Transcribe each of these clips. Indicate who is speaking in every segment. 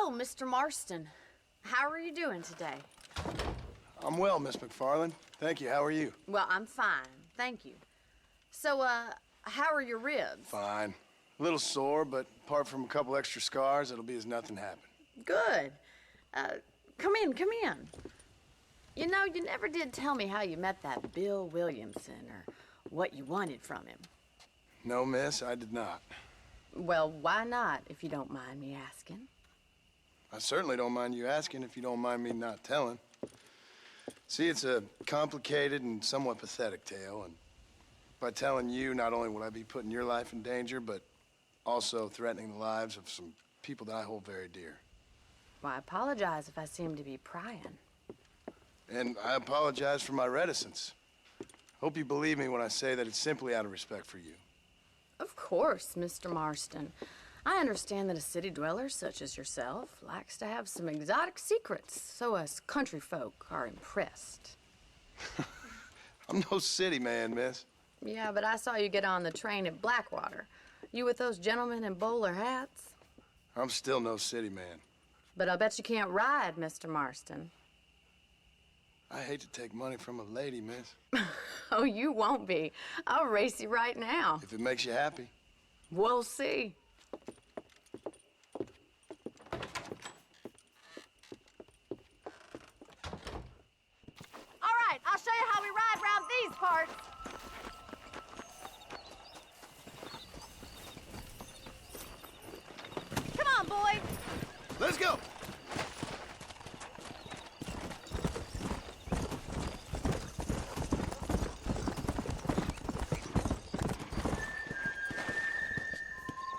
Speaker 1: Oh, Mr. Marston. How are you doing today?
Speaker 2: I'm well, Miss McFarland. Thank you. How are you?
Speaker 1: Well, I'm fine. Thank you. So, how are your ribs?
Speaker 2: Fine. A little sore, but apart from a couple extra scars, it'll be as nothing happened.
Speaker 1: Good. Come in. You know, you never did tell me how you met that Bill Williamson or what you wanted from him.
Speaker 2: No, miss, I did not.
Speaker 1: Well, why not, if you don't mind me asking?
Speaker 2: I certainly don't mind you asking if you don't mind me not telling. See, it's a complicated and somewhat pathetic tale, and by telling you, not only would I be putting your life in danger, but also threatening the lives of some people that I hold very dear.
Speaker 1: Well, I apologize if I seem to be prying.
Speaker 2: And I apologize for my reticence. Hope you believe me when I say that it's simply out of respect for you.
Speaker 1: Of course, Mr. Marston. I understand that a city dweller such as yourself likes to have some exotic secrets, so us country folk are impressed.
Speaker 2: I'm no city man, miss.
Speaker 1: Yeah, but I saw you get on the train at Blackwater. You with those gentlemen in bowler hats?
Speaker 2: I'm still no city man.
Speaker 1: But I bet you can't ride, Mr. Marston.
Speaker 2: I hate to take money from a lady, miss.
Speaker 1: Oh, you won't be. I'll race you right now.
Speaker 2: If it makes you happy.
Speaker 1: We'll see. All right, I'll show you how we ride around these parts. Come on, boy.
Speaker 2: Let's go!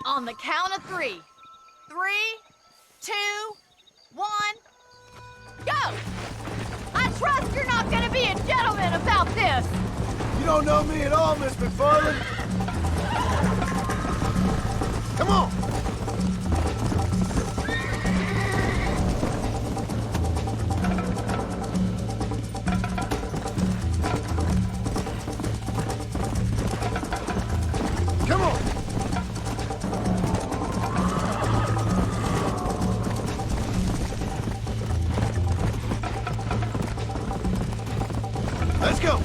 Speaker 1: On the count of 3. 3, 2, 1, go! I trust you're not gonna be a gentleman about this!
Speaker 2: You don't know me at all, Miss McFarland. Come on! Come on! Let's go!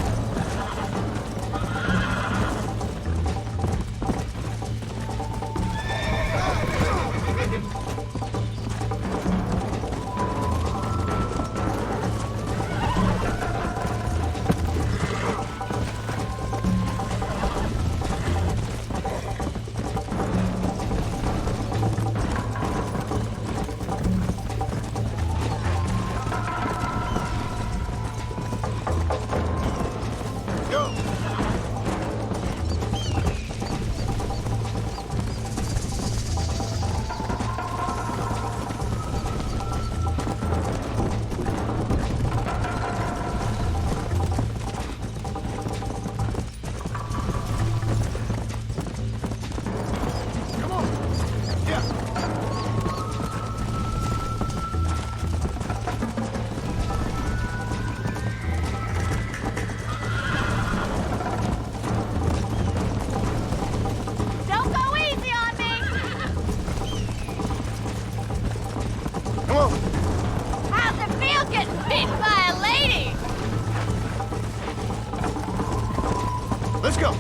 Speaker 2: Let's go.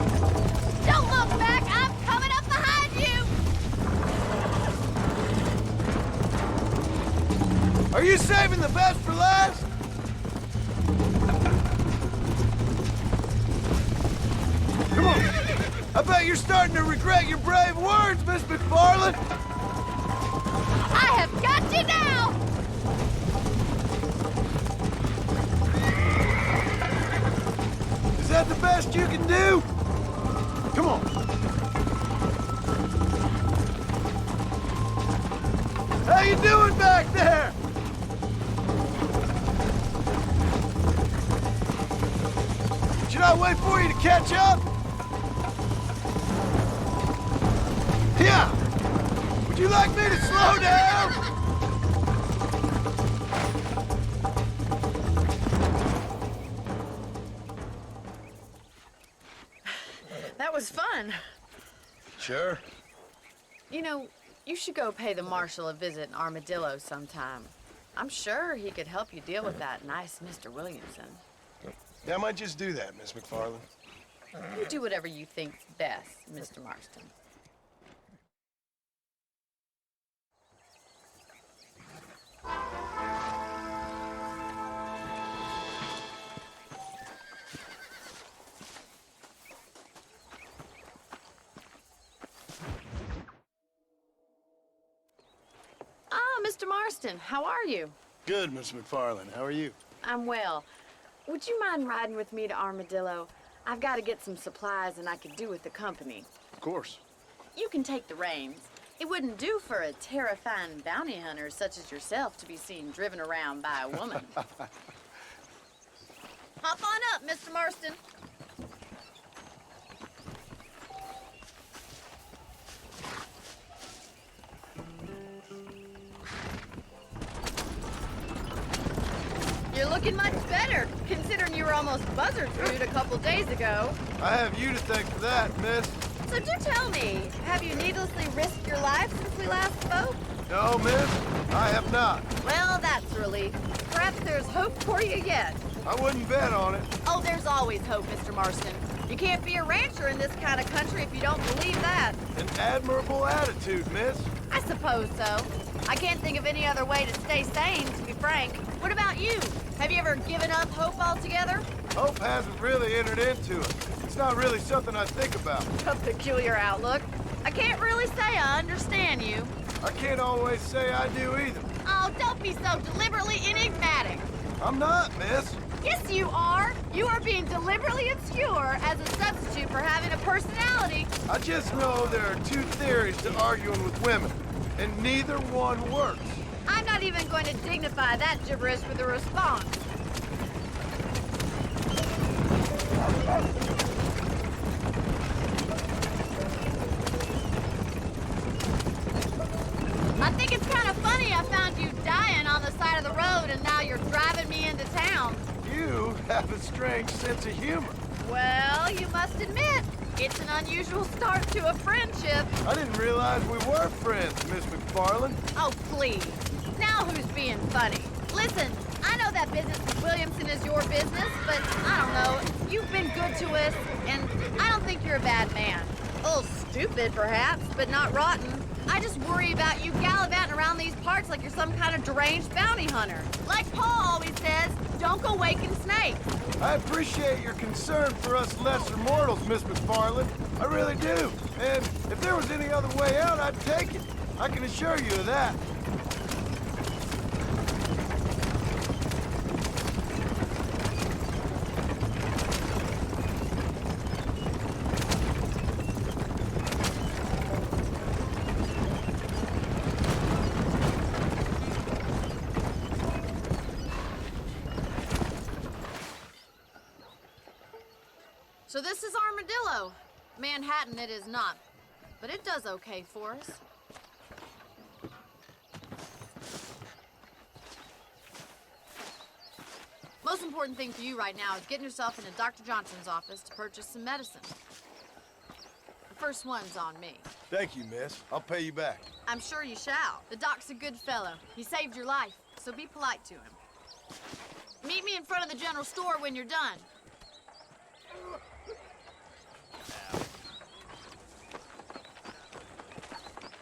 Speaker 1: Don't look back. I'm coming up behind you.
Speaker 2: Are you saving the best for last? Come on. I bet you're starting to regret your brave words, Miss McFarland.
Speaker 1: I have got you now.
Speaker 2: Is that the best you can do? Come on. How you doing back there? Should I wait for you to catch up? Yeah. Would you like me to slow down?
Speaker 1: That was fun.
Speaker 2: Sure.
Speaker 1: You You should go pay the marshal a visit in Armadillo sometime. I'm sure he could help you deal with that nice Mr. Williamson.
Speaker 2: Yeah, I might just do that, Miss McFarland.
Speaker 1: You do whatever you think's best, Mr. Marston. Mr. Marston, how are you?
Speaker 2: Good, Miss McFarland. How are you?
Speaker 1: I'm well. Would you mind riding with me to Armadillo? I've got to get some supplies and I could do with the company.
Speaker 2: Of course.
Speaker 1: You can take the reins. It wouldn't do for a terrifying bounty hunter such as yourself to be seen driven around by a woman. Hop on up, Mr. Marston. You're looking much better, considering you were almost buzzard-fruit a couple days ago.
Speaker 2: I have you to thank for that, miss.
Speaker 1: So do tell me, have you needlessly risked your life since we last spoke?
Speaker 2: No, miss, I have not.
Speaker 1: Well, that's a relief. Perhaps there's hope for you yet.
Speaker 2: I wouldn't bet on it.
Speaker 1: Oh, there's always hope, Mr. Marston. You can't be a rancher in this kind of country if you don't believe that.
Speaker 2: An admirable attitude, miss.
Speaker 1: I suppose so. I can't think of any other way to stay sane, to be frank. What about you? Have you ever given up hope altogether?
Speaker 2: Hope hasn't really entered into it. It's not really something I think about.
Speaker 1: A peculiar outlook. I can't really say I understand you.
Speaker 2: I can't always say I do either.
Speaker 1: Oh, don't be so deliberately enigmatic.
Speaker 2: I'm not, miss.
Speaker 1: Yes, you are. You are being deliberately obscure as a substitute for having a personality.
Speaker 2: I just know there are two theories to arguing with women, and neither one works.
Speaker 1: I'm not even going to dignify that gibberish with a response. I think it's kind of funny I found you dying on the side of the road and now you're driving me into town.
Speaker 2: You have a strange sense of humor.
Speaker 1: Well, you must admit, it's an unusual start to a friendship.
Speaker 2: I didn't realize we were friends, Miss McFarland.
Speaker 1: Oh, please. Now who's being funny? Listen, I know that business with Williamson is your business, but I don't know. You've been good to us, and I don't think you're a bad man. A little stupid, perhaps, but not rotten. I just worry about you gallivanting around these parts like you're some kind of deranged bounty hunter. Like Paul always says, don't go waking snakes.
Speaker 2: I appreciate your concern for us lesser mortals, Miss McFarland. I really do. And if there was any other way out, I'd take it. I can assure you of that.
Speaker 1: So this is Armadillo. Manhattan it is not, but it does okay for us. Most important thing for you right now is getting yourself into Dr. Johnson's office to purchase some medicine. The first one's on me.
Speaker 2: Thank you, miss. I'll pay you back.
Speaker 1: I'm sure you shall. The doc's a good fellow. He saved your life, so be polite to him. Meet me in front of the general store when you're done.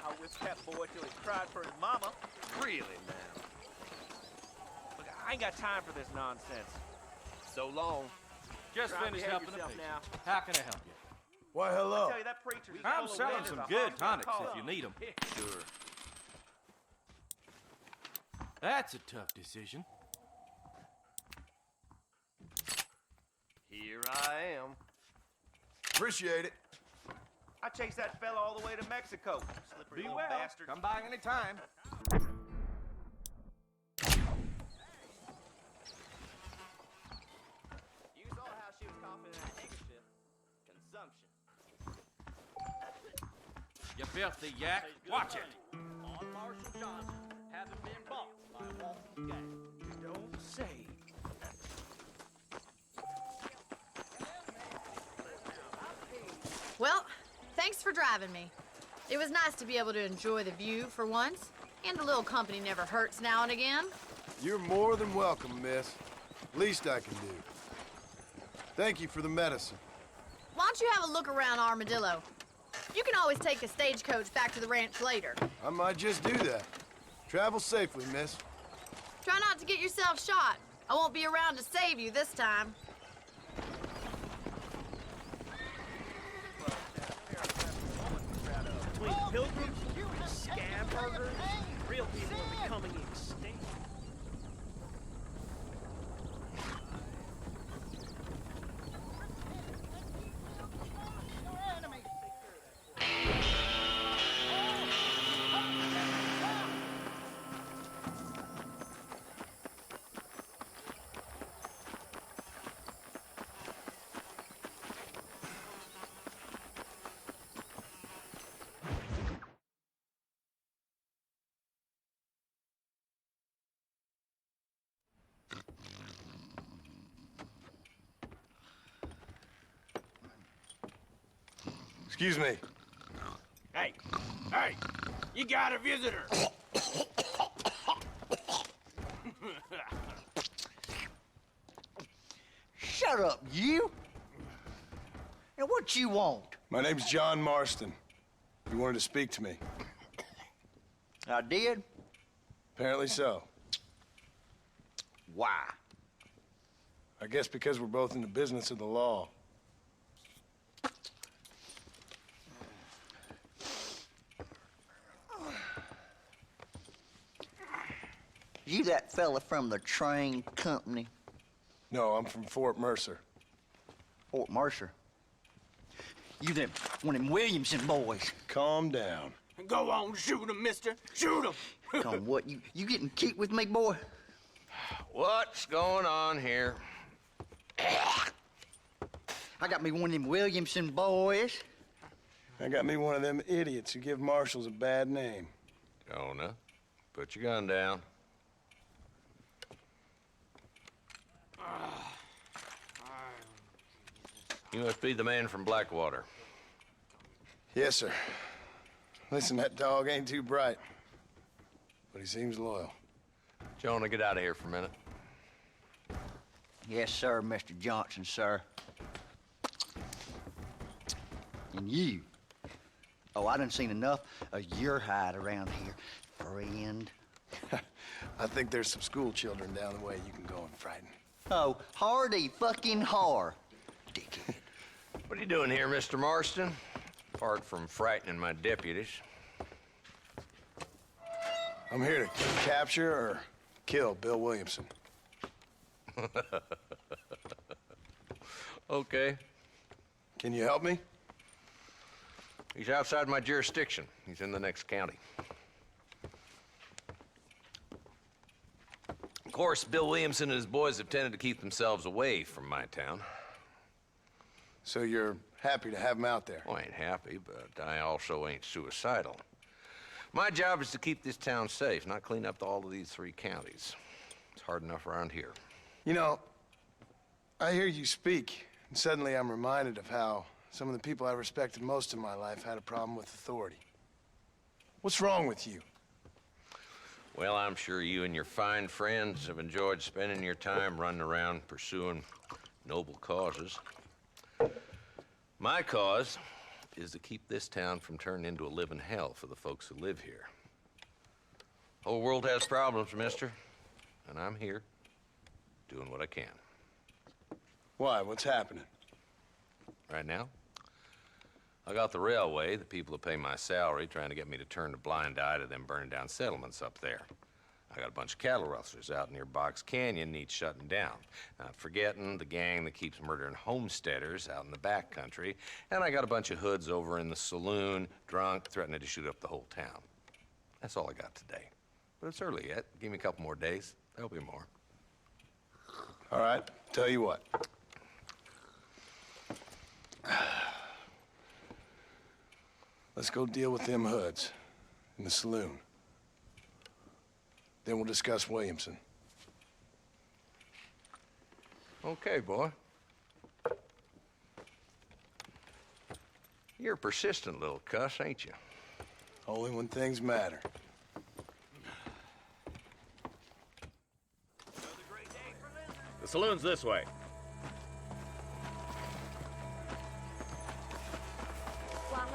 Speaker 3: I whipped that boy till he cried for his mama. Really now? Look, I ain't got time for this nonsense. So long.
Speaker 4: Just
Speaker 3: Try to
Speaker 4: finished
Speaker 3: behave
Speaker 4: helping a
Speaker 3: yourself
Speaker 4: patient.
Speaker 3: now.
Speaker 4: How can I help you?
Speaker 2: Why,
Speaker 3: I
Speaker 2: hello.
Speaker 3: tell you, that preacher's
Speaker 4: I'm
Speaker 3: full of
Speaker 4: selling
Speaker 3: wind
Speaker 4: some
Speaker 3: as a
Speaker 4: good
Speaker 3: hog
Speaker 4: tonics
Speaker 3: call.
Speaker 4: if you need them.
Speaker 3: Sure.
Speaker 4: That's a tough decision.
Speaker 3: Here I am.
Speaker 2: Appreciate it.
Speaker 3: I chased that fella all the way to Mexico. Slippery
Speaker 4: Be
Speaker 3: little
Speaker 4: well.
Speaker 3: bastard.
Speaker 4: Come by any time.
Speaker 3: You saw how she was coughing in that handkerchief. Consumption.
Speaker 4: You filthy yak. Watch it.
Speaker 5: On Marshall Johnson, having been bought by Walton Gang.
Speaker 3: You don't say.
Speaker 1: Well, thanks for driving me. It was nice to be able to enjoy the view for once, and a little company never hurts now and again.
Speaker 2: You're more than welcome, miss. Least I can do. Thank you for the medicine.
Speaker 1: Why don't you have a look around Armadillo? You can always take a stagecoach back to the ranch later.
Speaker 2: I might just do that. Travel safely, miss.
Speaker 1: Try not to get yourself shot. I won't be around to save you this time.
Speaker 5: Between pilgrims, scab burgers, real people are becoming extinct.
Speaker 2: Excuse me.
Speaker 3: Hey, hey, you got a visitor.
Speaker 6: Shut up, you! And what you want?
Speaker 2: My name's John Marston. You wanted to speak to me.
Speaker 6: I did?
Speaker 2: Apparently so.
Speaker 6: Why?
Speaker 2: I guess because we're both in the business of the law.
Speaker 6: You that fella from the train company?
Speaker 2: No, I'm from Fort Mercer.
Speaker 6: Fort Mercer? You them, one of them Williamson boys.
Speaker 2: Calm down.
Speaker 3: Go on, shoot him, mister. Shoot him.
Speaker 6: Come on, what, you getting kicked with me, boy?
Speaker 7: What's going on here?
Speaker 6: I got me one of them Williamson boys.
Speaker 2: I got me one of them idiots who give marshals a bad name.
Speaker 7: Jonah, put your gun down. You must be the man from Blackwater.
Speaker 2: Yes, sir. Listen, that dog ain't too bright, but he seems loyal.
Speaker 7: Jonah, get out of here for a minute.
Speaker 6: Yes, sir, Mr. Johnson, sir. And you. Oh, I done seen enough of your hide around here, friend.
Speaker 2: I think there's some school children down the way you can go and frighten.
Speaker 6: Oh, hardy fucking har. Dickhead.
Speaker 7: What are you doing here, Mr. Marston? Apart from frightening my deputies.
Speaker 2: I'm here to capture or kill Bill Williamson.
Speaker 7: Okay.
Speaker 2: Can you help me?
Speaker 7: He's outside my jurisdiction. He's in the next county. Of course, Bill Williamson and his boys have tended to keep themselves away from my town.
Speaker 2: So you're happy to have him out there?
Speaker 7: Well, I ain't happy, but I also ain't suicidal. My job is to keep this town safe, not clean up all of these 3 counties. It's hard enough around here.
Speaker 2: You know, I hear you speak, and suddenly I'm reminded of how some of the people I respected most in my life had a problem with authority. What's wrong with you?
Speaker 7: Well, I'm sure you and your fine friends have enjoyed spending your time running around pursuing noble causes. My cause is to keep this town from turning into a living hell for the folks who live here. The whole world has problems, mister, and I'm here doing what I can.
Speaker 2: Why? What's happening?
Speaker 7: Right now, I got the railway, the people who pay my salary, trying to get me to turn a blind eye to them burning down settlements up there. I got a bunch of cattle rustlers out near Box Canyon needs shutting down. Not forgetting the gang that keeps murdering homesteaders out in the back country. And I got a bunch of hoods over in the saloon, drunk, threatening to shoot up the whole town. That's all I got today. But it's early yet. Give me a couple more days. There'll be more.
Speaker 2: All right, tell you what. Let's go deal with them hoods in the saloon. Then we'll discuss Williamson.
Speaker 7: Okay, boy. You're a persistent little cuss, ain't you?
Speaker 2: Only when things matter.
Speaker 3: The saloon's this way.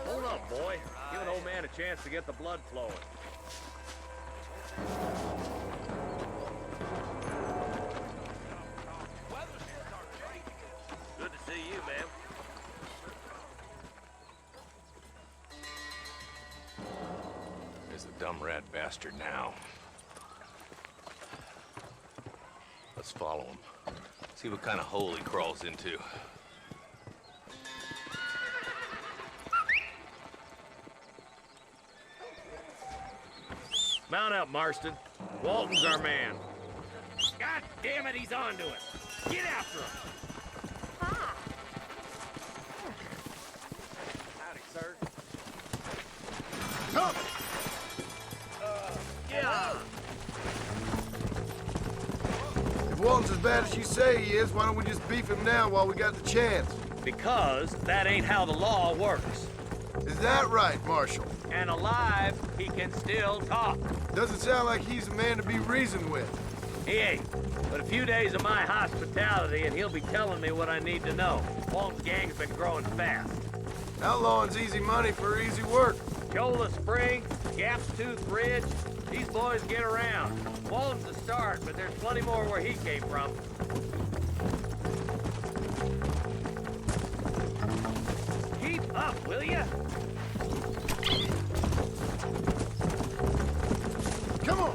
Speaker 3: Hold up, boy. Give an old man a chance to get the blood flowing. Good to see you, ma'am.
Speaker 7: There's the dumb rat bastard now. Let's follow him. See what kind of hole he crawls into.
Speaker 3: Mount up, Marston. Walton's our man. God damn it, he's onto it. Get after him. Howdy, sir.
Speaker 2: Come!
Speaker 3: Yeah.
Speaker 2: If Walton's as bad as you say he is, why don't we just beef him now while we got the chance?
Speaker 3: Because that ain't how the law works.
Speaker 2: Is that right, Marshal?
Speaker 3: And alive, he can still talk.
Speaker 2: Doesn't sound like he's a man to be reasoned with.
Speaker 3: He ain't. But a few days of my hospitality and he'll be telling me what I need to know. Walton's gang's been growing fast.
Speaker 2: Outlawing's easy money for easy work.
Speaker 3: Cholla Spring, Gap's Tooth Ridge, these boys get around. Walton's the start, but there's plenty more where he came from. Keep up, will ya?
Speaker 2: Come on!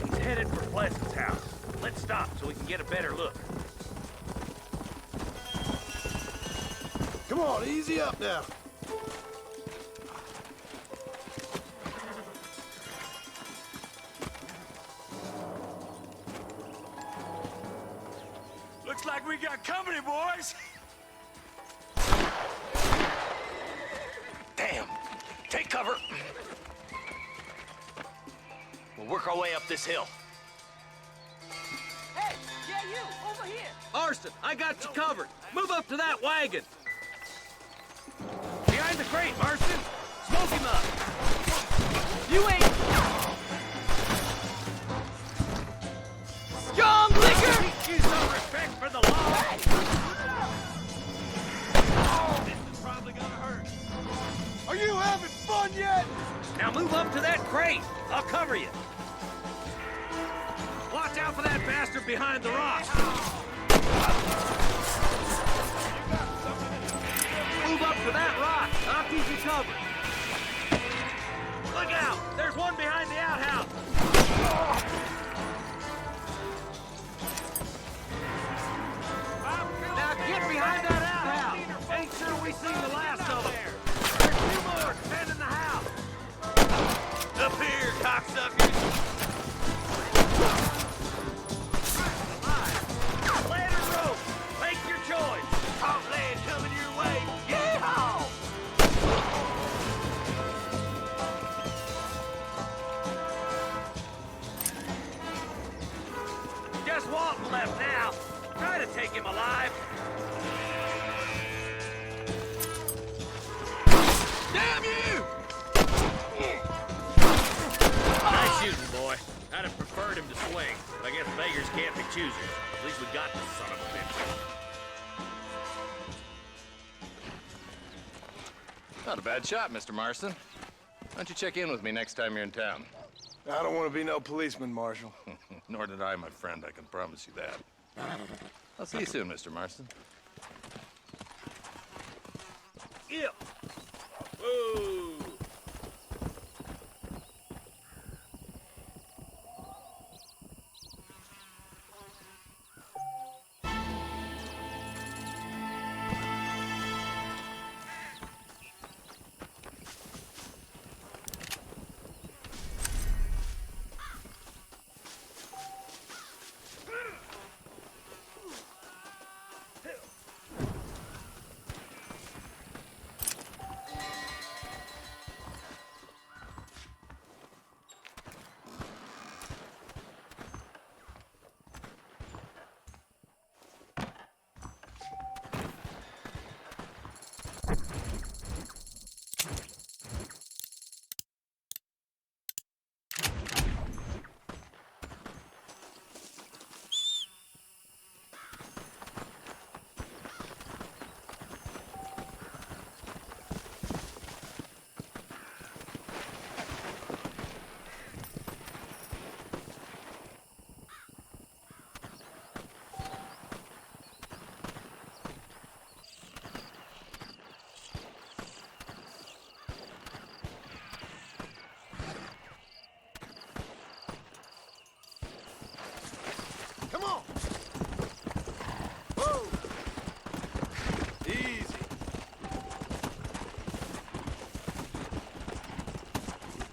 Speaker 3: He's headed for Pleasant's house. Let's stop so we can get a better look.
Speaker 2: Come on, easy up now.
Speaker 4: Looks like we got company, boys.
Speaker 7: Damn! Take cover! We'll work our way up this hill.
Speaker 5: Hey, yeah, you, over here.
Speaker 3: Marston, I got you covered. Move up to that wagon. Behind the crate, Marston. Smoke him up. You ain't...
Speaker 1: Strong liquor!
Speaker 3: Teach you some respect for the law.
Speaker 4: This is probably gonna hurt.
Speaker 2: Are you having fun yet?
Speaker 3: Now move up to that crate. I'll cover you. Watch out for that bastard behind the rock. Move up to that rock. I'll keep you covered. Look out! There's one behind the outhouse. Now get behind that outhouse. Ain't sure we seen the last of them. There's two more defending the house. Up here, cocksuckers. Ladder rope. Make your choice. Hot land coming your way. Yeehaw! Just Walton left now. Try to take him alive. Damn you! Nice shooting, boy. I'd have preferred him to swing, but I guess beggars can't be choosers. At least we got this son of a bitch.
Speaker 7: Not a bad shot, Mr. Marston. Why don't you check in with me next time you're in town?
Speaker 2: I don't want to be no policeman, Marshal.
Speaker 7: Nor did I, my friend. I can promise you that. I'll see you soon, Mr. Marston.
Speaker 3: Yep. Whoa.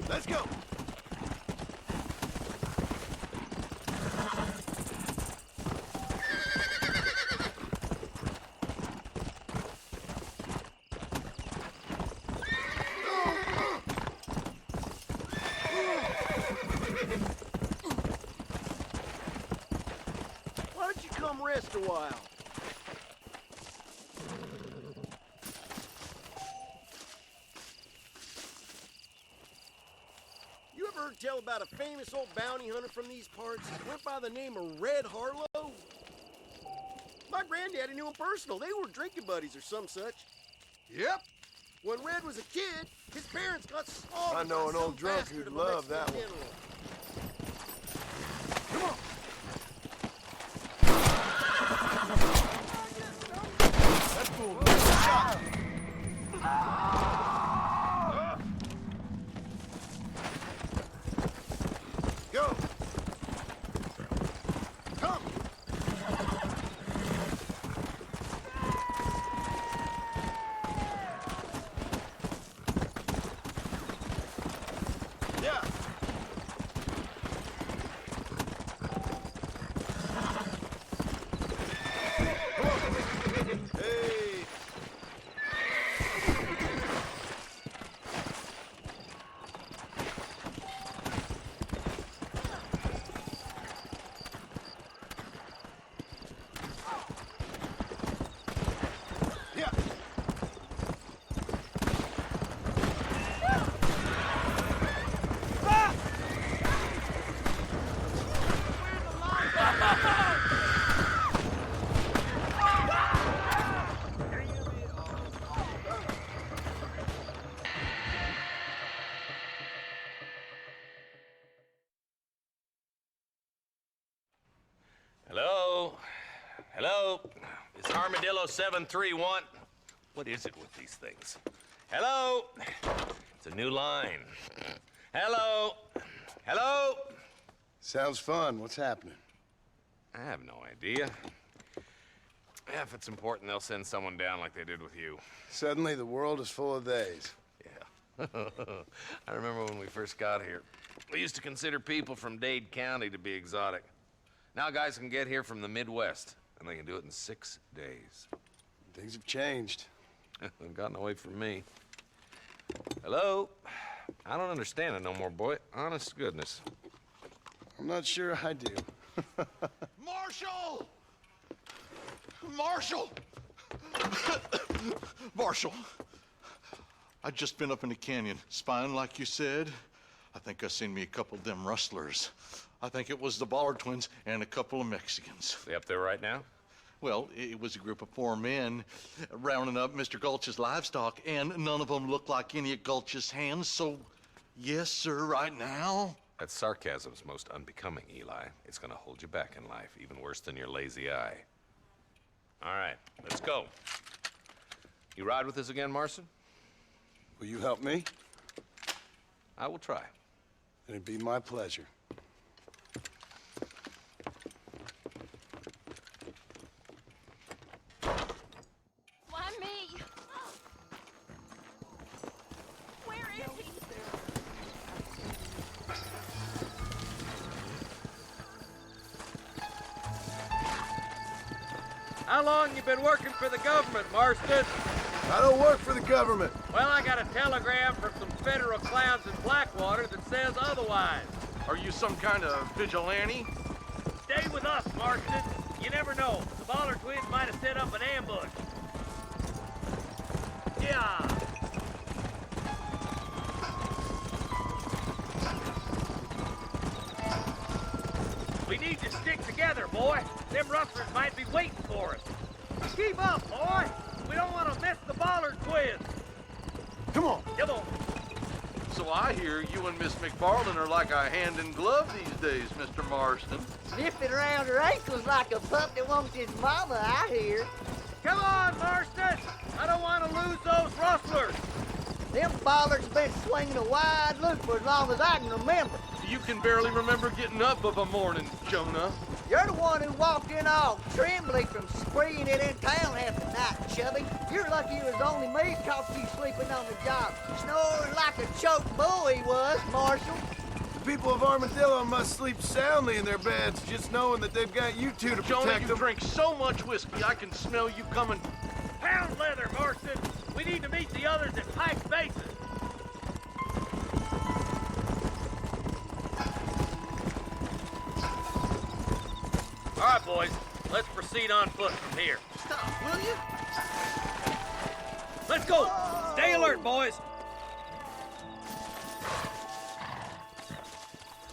Speaker 2: Let's go.
Speaker 8: Why don't you come rest a while? You ever heard tell about a famous old bounty hunter from these parts? Went by the name of Red Harlow? My granddaddy knew him personal. They were drinking buddies or some such. Yep. When Red was a kid, his parents got slaughtered.
Speaker 2: I know
Speaker 8: by
Speaker 2: an
Speaker 8: some
Speaker 2: old drunk
Speaker 8: bastard
Speaker 2: who'd
Speaker 8: of a
Speaker 2: love
Speaker 8: Mexican
Speaker 2: that one.
Speaker 8: general.
Speaker 2: Come on. That's cool. Good shot. Go. Come. Yeah. Hey. Yeah.
Speaker 7: Hello? Hello? Is Armadillo 731? What is it with these things? Hello? It's a new line. Hello? Hello?
Speaker 2: Sounds fun. What's happening?
Speaker 7: I have no idea. Yeah, if it's important, they'll send someone down like they did with you.
Speaker 2: Suddenly, the world is full of theys.
Speaker 7: Yeah. I remember when we first got here. We used to consider people from Dade County to be exotic. Now guys can get here from the Midwest, and they can do it in 6 days.
Speaker 2: Things have changed.
Speaker 7: They've gotten away from me. Hello? I don't understand it no more, boy. Honest to goodness.
Speaker 2: I'm not sure I do.
Speaker 9: Marshall! Marshall! Marshall! I just been up in the canyon, spying like you said. I think I seen me a couple of them rustlers. I think it was the Ballard twins and a couple of Mexicans.
Speaker 7: They up there right now?
Speaker 9: Well, it was a group of 4 men rounding up Mr. Gulch's livestock, and none of them looked like any of Gulch's hands, so yes, sir, right now.
Speaker 7: That sarcasm's most unbecoming, Eli. It's gonna hold you back in life, even worse than your lazy eye. All right, let's go. You ride with us again, Marson?
Speaker 2: Will you help me?
Speaker 7: I will try.
Speaker 2: It'd be my pleasure.
Speaker 1: Why me? Where is he?
Speaker 5: How long you been working for the government, Marston?
Speaker 2: I don't work for the government.
Speaker 5: Well, I got a telegram from some federal clowns in Blackwater that says otherwise.
Speaker 3: Are you some kind of vigilante?
Speaker 5: Stay with us, Marston. You never know. The Ballard twins might have set up an ambush. Yeah. We need to stick together, boy. Them rustlers might be waiting for us. Keep up, boy. We don't want to miss the Ballard twins.
Speaker 2: Come on.
Speaker 5: Come on.
Speaker 3: So I hear you and Miss McFarland are like a hand in glove these days, Mr. Marston.
Speaker 10: Sniffing around her ankles like a pup that wants his mama, I hear.
Speaker 5: Come on, Marston. I don't want to lose those rustlers.
Speaker 10: Them bollards been swinging a wide loop for as long as I can remember.
Speaker 3: You can barely remember getting up of a morning, Jonah.
Speaker 10: You're the one who walked in all trembly from spreeing it in town half the night, Chubby. You're lucky it was only me caught you sleeping on the job. Snoring like a choked bull he was, Marshal.
Speaker 2: The people of Armadillo must sleep soundly in their beds, just knowing that they've got you two to
Speaker 3: Jonah,
Speaker 2: protect
Speaker 3: you
Speaker 2: them.
Speaker 3: drink so much whiskey, I can smell you coming.
Speaker 5: Pound leather, Marston. We need to meet the others at Pike's Basin. All right, boys. Let's proceed on foot from here.
Speaker 8: Stop, will you?
Speaker 5: Let's go. Stay alert, boys.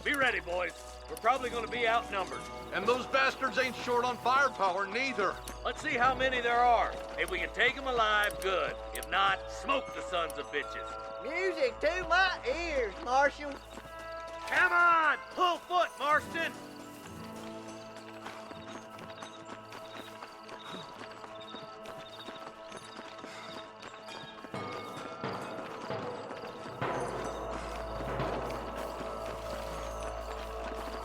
Speaker 5: Be ready, boys. We're probably going to be outnumbered.
Speaker 3: And those bastards ain't short on firepower, neither.
Speaker 5: Let's see how many there are. If we can take them alive, good. If not, smoke the sons of bitches.
Speaker 10: Music to my ears, Marshal.
Speaker 5: Come on! Pull foot, Marston!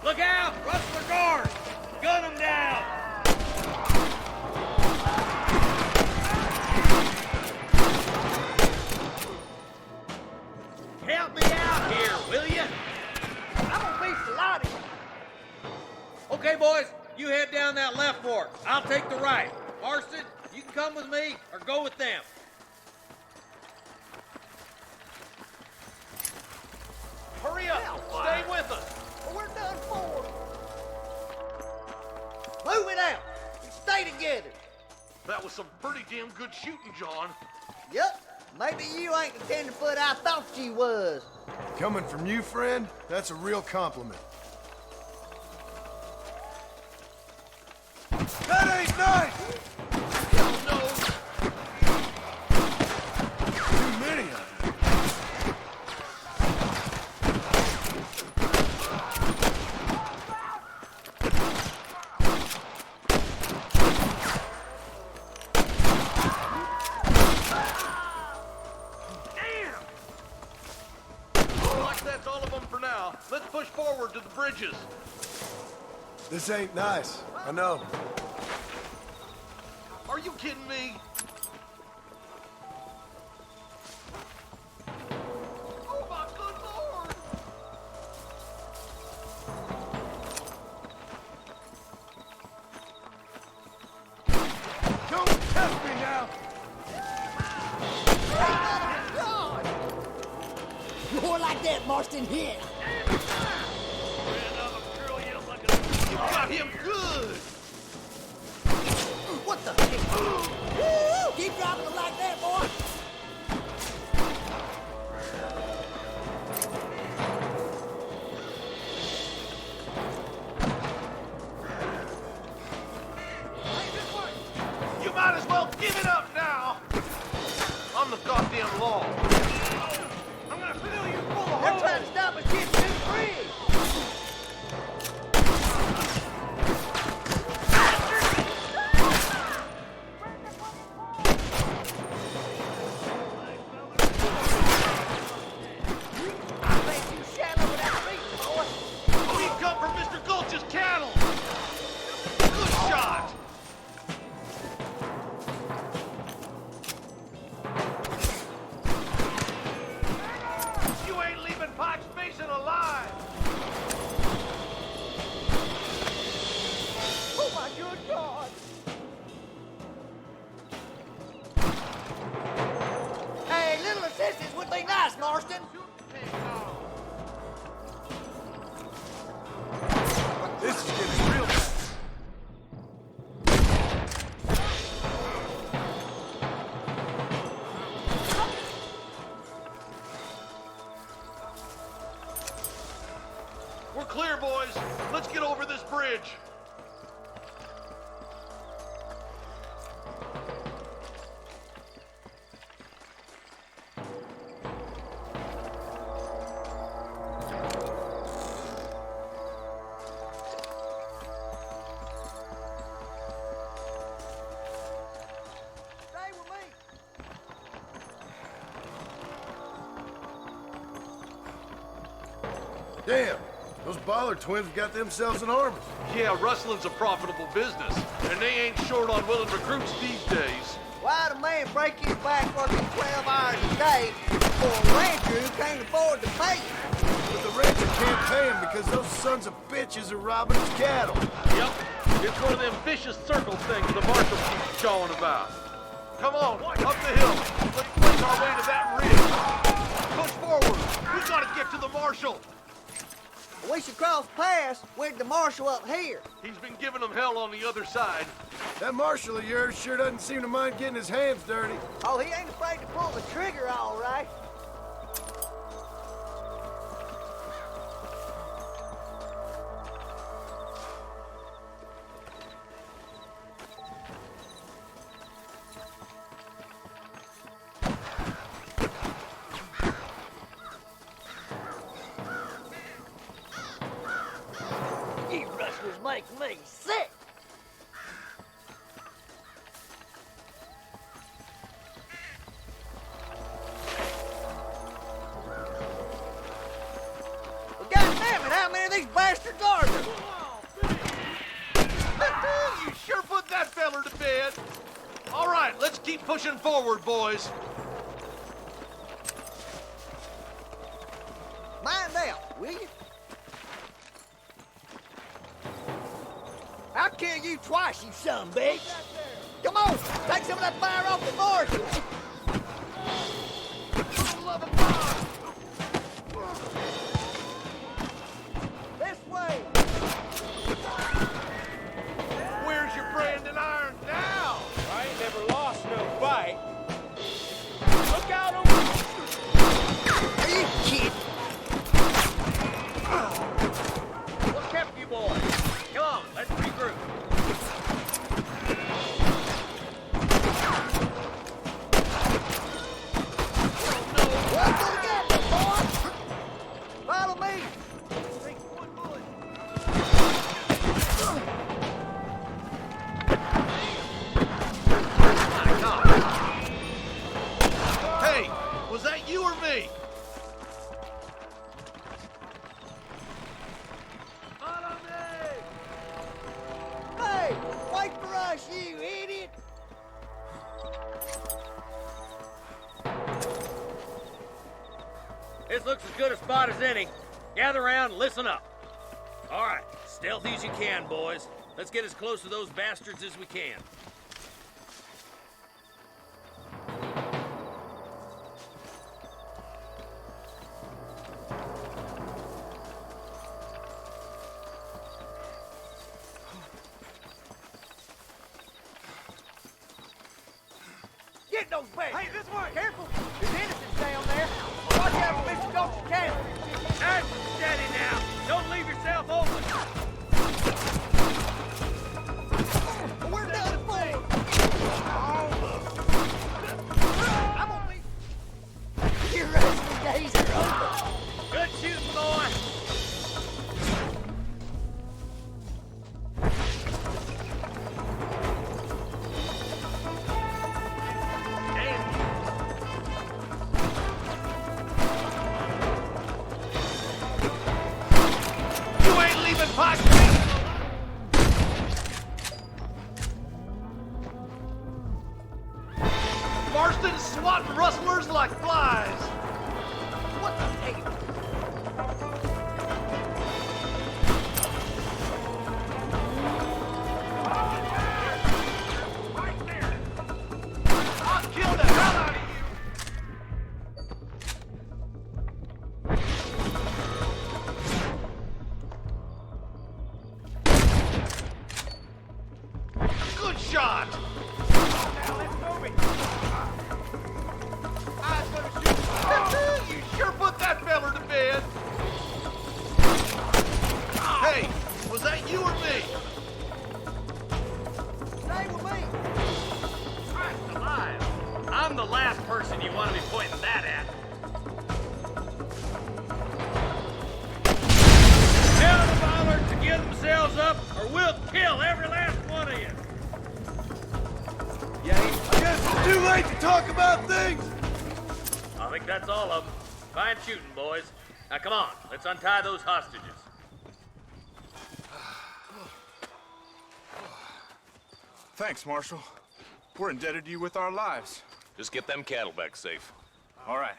Speaker 5: Look out! Rustler guard! Gun them down! Help me out here, will you?
Speaker 10: I'm gonna be Salati.
Speaker 5: Okay, boys, you head down that left fork. I'll take the right. Marston, you can come with me or go with them.
Speaker 3: Hurry up! Stay with us!
Speaker 10: We're done for. Move it out and stay together.
Speaker 3: That was some pretty damn good shooting, John.
Speaker 10: Yup. Maybe you ain't the tenderfoot I thought you was.
Speaker 2: Coming from you, friend, that's a real compliment. That ain't nice!
Speaker 3: Hell no!
Speaker 2: Too many of them.
Speaker 3: That's all of them for now. Let's push forward to the bridges.
Speaker 2: This ain't nice, I know.
Speaker 3: Are you kidding me? Oh my good lord!
Speaker 2: Don't test me now!
Speaker 10: More like that, Marston, here.
Speaker 3: You got him good!
Speaker 10: What the heck? Woo! Keep dropping them like that, boy.
Speaker 3: You might as well give it up now! I'm the goddamn law. I'm gonna fill you full of
Speaker 10: They're
Speaker 3: holes!
Speaker 10: trying to stop us getting too free. I bet you shallow without me, boy.
Speaker 3: We come from Mr. Gulch's cattle! Good shot! You ain't leaving Pike's Basin alive!
Speaker 10: Oh, my good God. Hey, little assistance would be nice, Marston.
Speaker 2: This is getting real bad.
Speaker 3: We're clear, boys. Let's get over this bridge.
Speaker 10: Stay with me.
Speaker 2: Damn, those Baller twins have got themselves an army.
Speaker 9: Yeah, rustling's a profitable business, and they ain't short on willing recruits these days.
Speaker 10: Why'd a man break his back working 12 hours a day for a rancher who can't afford to pay him?
Speaker 2: But the rancher can't pay him because those sons of bitches are robbing his cattle.
Speaker 9: Yep, it's one of them vicious circle things the marshal keeps jawing about. Come on, up the hill. Let's place our way to that ridge. Push forward. We gotta get to the marshal.
Speaker 10: We should cross paths with the marshal up here.
Speaker 9: He's been giving them hell on the other side.
Speaker 2: That marshal of yours sure doesn't seem to mind getting his hands dirty.
Speaker 10: Oh, he ain't afraid to pull the trigger, all right. You rustlers make me sick. Well, goddammit, how many of these bastards are there?
Speaker 9: You sure put that feller to bed. All right, let's keep pushing forward, boys.
Speaker 10: Mind out, will you? I'll kill you twice, you son of a bitch. Come on, take some of that fire off the marshal. This way.
Speaker 9: Where's your branding iron now?
Speaker 5: I ain't never lost no fight. Look out over
Speaker 10: Are you kidding?
Speaker 5: What kept you boys? Come on, let's regroup.
Speaker 10: Well, go together, boys. Follow me.
Speaker 9: Hey, was that you or me?
Speaker 10: Hey, wait for us, you idiot.
Speaker 5: This looks as good a spot as any. Gather around and listen up. All right, stealthy as you can, boys. Let's get as close to those bastards as we can.
Speaker 10: Get those bags. Hey, this way. Careful. There's innocents down there. Watch out for Mr. Ghost Cat.
Speaker 5: That's steady now. Don't leave yourself open.
Speaker 10: We're done for. I'm gonna be... Your wrestling days are over.
Speaker 5: Good shooting, boy.
Speaker 9: You ain't leaving Pike Creek. Marston's swatting rustlers like flies.
Speaker 10: What the hell?
Speaker 9: I'll kill the hell out of you. Good shot.
Speaker 5: Now let's move it.
Speaker 9: You sure put that feller to bed. Hey, was that you or me?
Speaker 10: Stay with me.
Speaker 5: Christ alive. I'm the last person you want to be pointing that at. Tell the ballers to give themselves up, or we'll kill every last one of you.
Speaker 2: I guess it's too late to talk about things.
Speaker 5: I think that's all of them. Fine shooting, boys. Now come on, let's untie those hostages.
Speaker 4: Thanks, Marshal. We're indebted to you with our lives.
Speaker 7: Just get them cattle back safe.
Speaker 4: All right.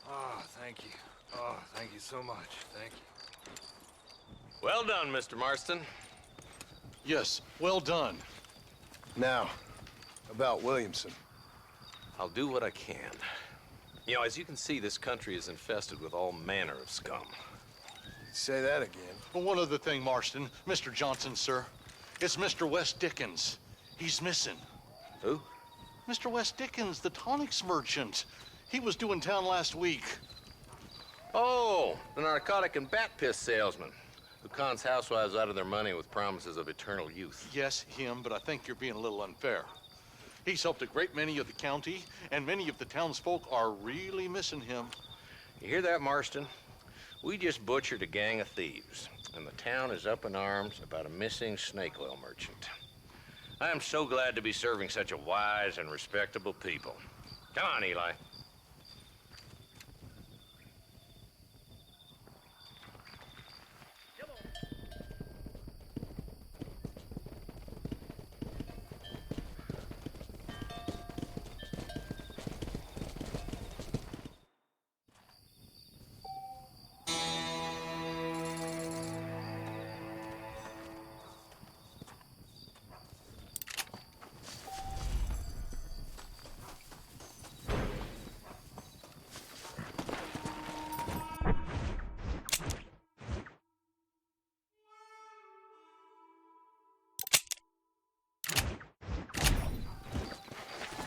Speaker 2: Oh, thank you. Oh, thank you so much. Thank you.
Speaker 7: Well done, Mr. Marston.
Speaker 9: Yes, well done.
Speaker 2: Now, about Williamson.
Speaker 7: I'll do what I can. You know, as you can see, this country is infested with all manner of scum.
Speaker 2: Say that again.
Speaker 9: But one other thing, Marston. Mr. Johnson, sir. It's Mr. West Dickens. He's missing.
Speaker 7: Who?
Speaker 9: Mr. West Dickens, the tonics merchant. He was due in town last week.
Speaker 7: Oh, the narcotic and bat piss salesman who cons housewives out of their money with promises of eternal youth.
Speaker 9: Yes, him, but I think you're being a little unfair. He's helped a great many of the county, and many of the townsfolk are really missing him.
Speaker 7: You hear that, Marston? We just butchered a gang of thieves, and the town is up in arms about a missing snake oil merchant. I am so glad to be serving such a wise and respectable people. Come on, Eli.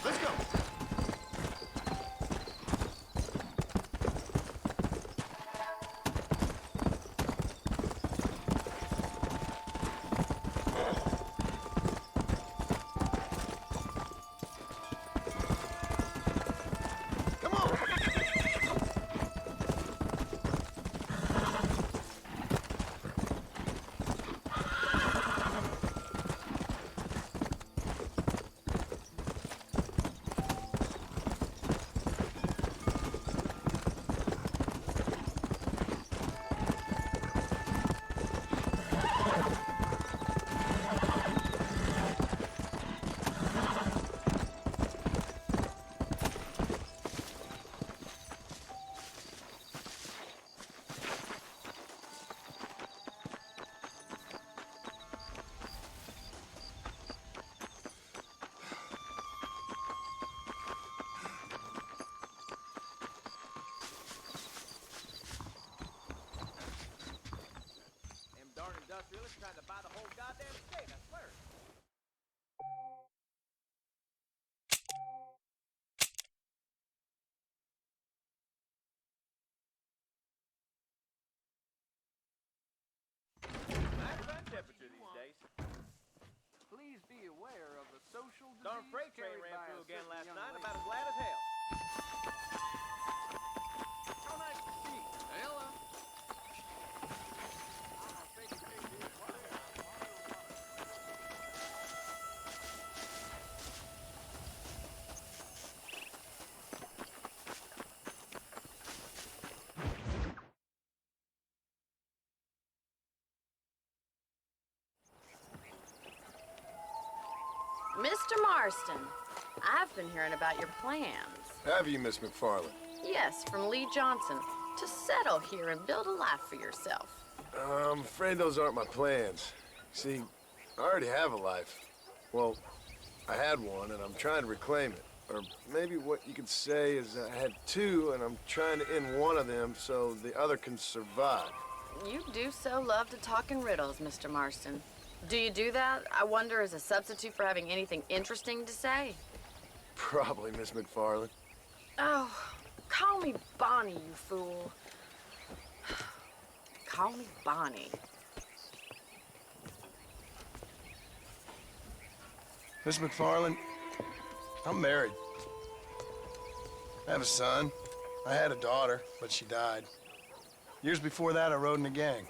Speaker 8: Let's go. Come on.
Speaker 5: Industrialists trying to buy the whole goddamn state, I swear. Nice sun temperature these days.
Speaker 10: Please be aware of the social disease.
Speaker 5: Darn freight train
Speaker 10: carried
Speaker 5: ran
Speaker 10: by
Speaker 5: through
Speaker 10: a
Speaker 5: again
Speaker 10: certain
Speaker 5: last
Speaker 10: young
Speaker 5: night,
Speaker 10: lady.
Speaker 5: about as glad as hell.
Speaker 10: How nice to see you. Hello.
Speaker 1: Mr. Marston, I've been hearing about your plans.
Speaker 2: Have you, Miss McFarland?
Speaker 1: Yes, from Lee Johnson, to settle here and build a life for yourself.
Speaker 2: I'm afraid those aren't my plans. See, I already have a life. Well, I had one, and I'm trying to reclaim it. Or maybe what you could say is I had two, and I'm trying to end one of them so the other can survive.
Speaker 1: You do so love to talk in riddles, Mr. Marston. Do you do that, I wonder, as a substitute for having anything interesting to say?
Speaker 2: Probably, Miss McFarland.
Speaker 1: Oh, call me Bonnie, you fool. Call me Bonnie.
Speaker 2: Miss McFarland, I'm married. I have a son. I had a daughter, but she died. Years before that, I rode in a gang.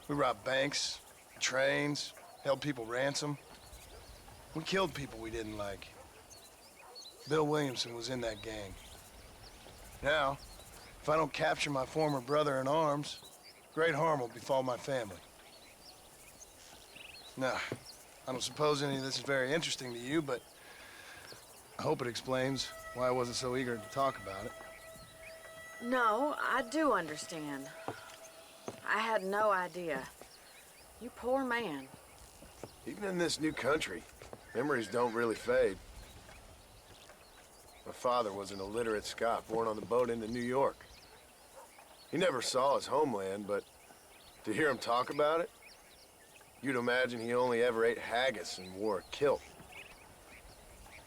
Speaker 2: We robbed banks, trains, held people ransom. We killed people we didn't like. Bill Williamson was in that gang. Now, If I don't capture my former brother in arms, great harm will befall my family. Now, I don't suppose any of this is very interesting to you, but I hope it explains why I wasn't so eager to talk about it.
Speaker 11: No, I do understand. I had no idea. You poor man.
Speaker 2: Even in this new country, memories don't really fade. My father was an illiterate Scot born on the boat into New York. He never saw his homeland, but to hear him talk about it, you'd imagine he only ever ate haggis and wore a kilt.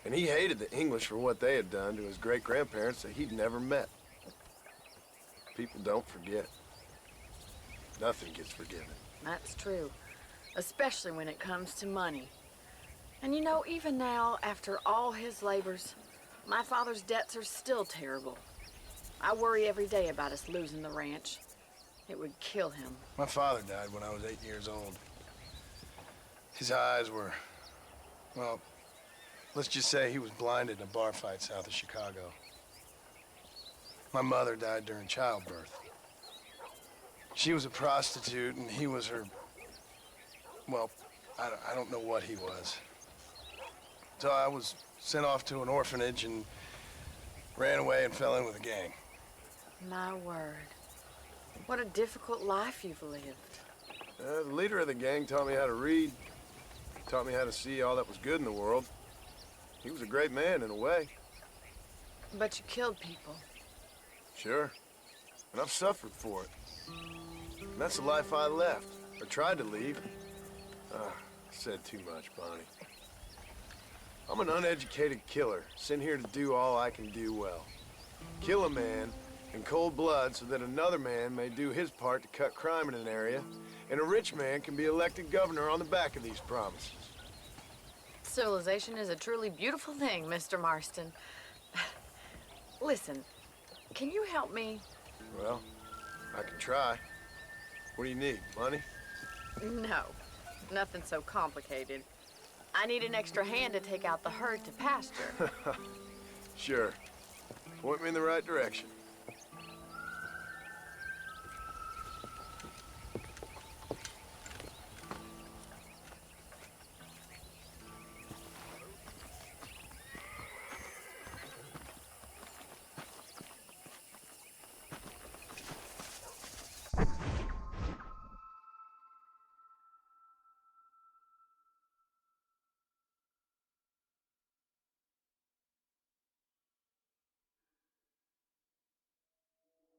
Speaker 2: And he hated the English for what they had done to his great-grandparents that he'd never met. People don't forget. Nothing gets forgiven.
Speaker 11: That's true. Especially when it comes to money. And you know, even now, after all his labors, my father's debts are still terrible. I worry every day about us losing the ranch. It would kill him.
Speaker 2: My father died when I was 8 years old. His eyes were, well, let's just say he was blinded in a bar fight south of Chicago. My mother died during childbirth. She was a prostitute, and he was her, well, I don't know what he was. So I was sent off to an orphanage and ran away and fell in with a gang.
Speaker 11: My word. What a difficult life you've lived.
Speaker 2: The leader of the gang taught me how to read, taught me how to see all that was good in the world. He was a great man in a way.
Speaker 11: But you killed people.
Speaker 2: Sure. And I've suffered for it. And that's the life I left, or tried to leave. Said too much, Bonnie. I'm an uneducated killer, sent here to do all I can do well. Kill a man in cold blood so that another man may do his part to cut crime in an area, and a rich man can be elected governor on the back of these promises.
Speaker 11: Civilization is a truly beautiful thing, Mr. Marston. Listen, can you help me?
Speaker 2: Well, I can try. What do you need, money?
Speaker 11: No, nothing so complicated. I need an extra hand to take out the herd to pasture.
Speaker 2: Sure. Point me in the right direction.